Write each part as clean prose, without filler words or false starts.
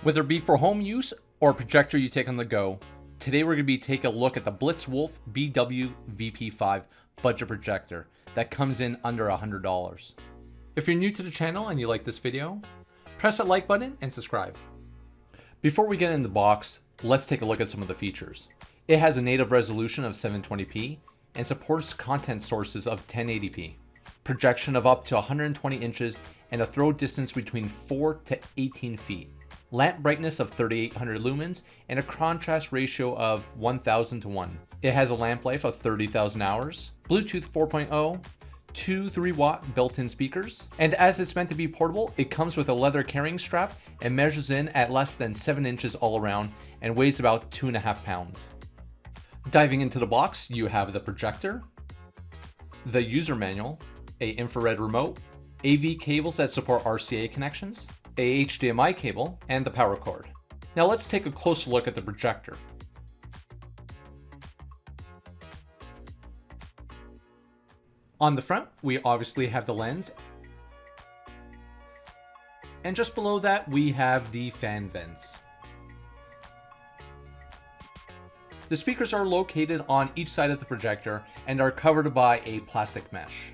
Whether it be for home use or a projector you take on the go, today we're going to be taking a look at the BlitzWolf BW-VP5 Budget Projector that comes in under $100. If you're new to the channel and you like this video, press that like button and subscribe. Before we get in the box, let's take a look at some of the features. It has a native resolution of 720p and supports content sources of 1080p, projection of up to 120 inches, and a throw distance between 4 to 18 feet. Lamp brightness of 3800 lumens and a contrast ratio of 1000 to 1. It has a lamp life of 30,000 hours, Bluetooth 4.0, two 3-watt built-in speakers, and as it's meant to be portable, it comes with a leather carrying strap and measures in at less than 7 inches all around and weighs about 2.5 pounds. Diving into the box, you have the projector, the user manual, a infrared remote, AV cables that support RCA connections, a HDMI cable, and the power cord. Now let's take a closer look at the projector. On the front, we obviously have the lens, and just below that we have the fan vents. The speakers are located on each side of the projector and are covered by a plastic mesh.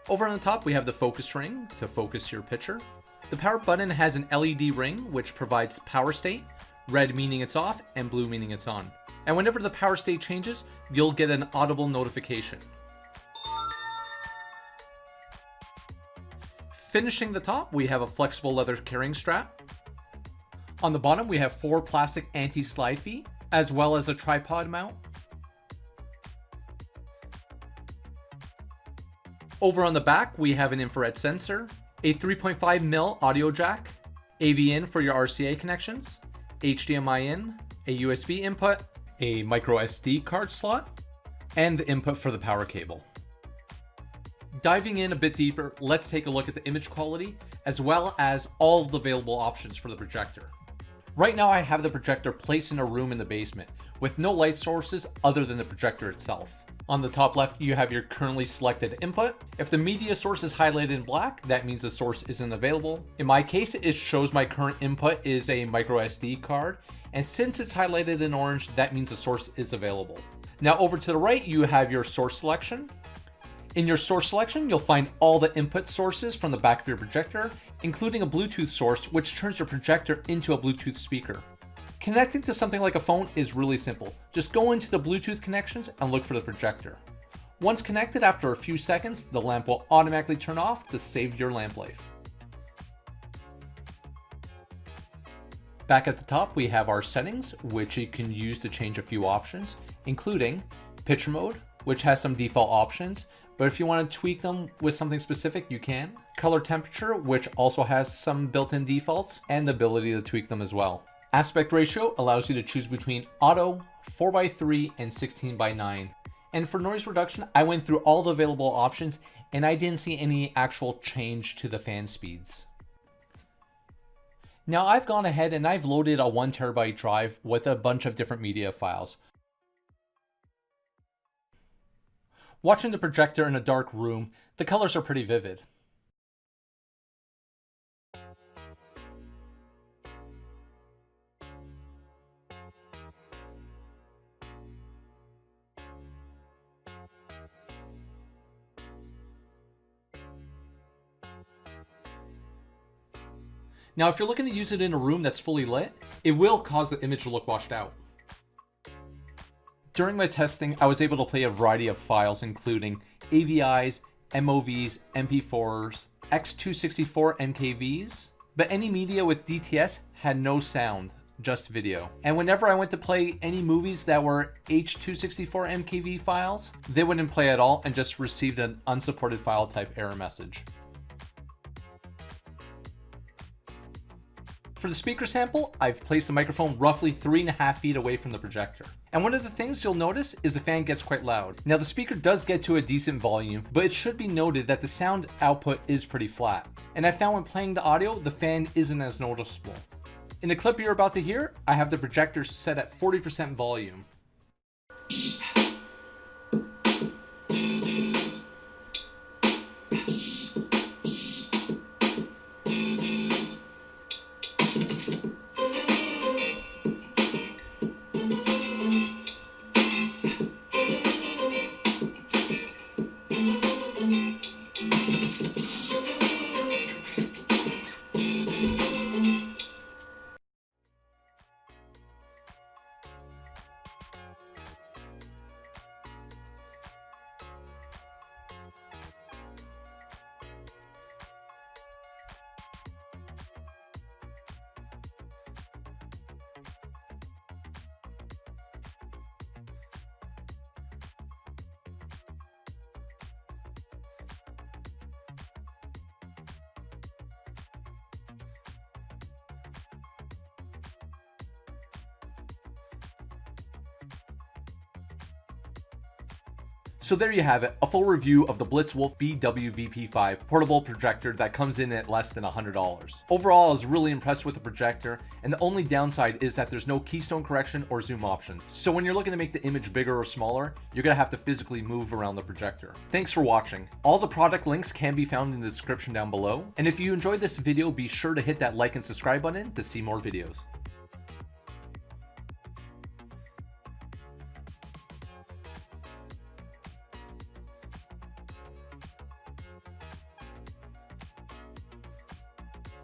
Over on the top, we have the focus ring to focus your picture. The power button has an LED ring which provides power state, red meaning it's off and blue meaning it's on. And whenever the power state changes, you'll get an audible notification. Finishing the top, we have a flexible leather carrying strap. On the bottom, we have 4 plastic anti-slide feet, as well as a tripod mount. Over on the back, we have an infrared sensor, a 3.5mm audio jack, AV in for your RCA connections, HDMI in, a USB input, a micro SD card slot, and the input for the power cable. Diving in a bit deeper, let's take a look at the image quality, as well as all of the available options for the projector. Right now I have the projector placed in a room in the basement, with no light sources other than the projector itself. On the top left, you have your currently selected input. If the media source is highlighted in black, that means the source isn't available. In my case, it shows my current input is a micro SD card, and since it's highlighted in orange, that means the source is available. Now over to the right, you have your source selection. In your source selection, you'll find all the input sources from the back of your projector, including a Bluetooth source, which turns your projector into a Bluetooth speaker. Connecting to something like a phone is really simple. Just go into the Bluetooth connections and look for the projector. Once connected, after a few seconds, the lamp will automatically turn off to save your lamp life. Back at the top, we have our settings, which you can use to change a few options, including picture mode, which has some default options, but if you want to tweak them with something specific, you can. Color temperature, which also has some built-in defaults, and the ability to tweak them as well. Aspect ratio allows you to choose between auto, 4:3, and 16:9. And for noise reduction, I went through all the available options and I didn't see any actual change to the fan speeds. Now I've gone ahead and I've loaded a 1TB drive with a bunch of different media files. Watching the projector in a dark room, the colors are pretty vivid. Now, if you're looking to use it in a room that's fully lit, it will cause the image to look washed out. During my testing, I was able to play a variety of files, including AVIs, MOVs, MP4s, X264 MKVs, but any media with DTS had no sound, just video. And whenever I went to play any movies that were H264 MKV files, they wouldn't play at all and just received an unsupported file type error message. For the speaker sample, I've placed the microphone roughly 3.5 feet away from the projector. And one of the things you'll notice is the fan gets quite loud. Now the speaker does get to a decent volume, but it should be noted that the sound output is pretty flat. And I found when playing the audio, the fan isn't as noticeable. In the clip you're about to hear, I have the projector set at 40% volume. So there you have it, a full review of the BlitzWolf BW-VP5 portable projector that comes in at less than $100. Overall, I was really impressed with the projector, and the only downside is that there's no keystone correction or zoom option. So when you're looking to make the image bigger or smaller, you're gonna have to physically move around the projector. Thanks for watching. All the product links can be found in the description down below, and if you enjoyed this video, be sure to hit that like and subscribe button to see more videos.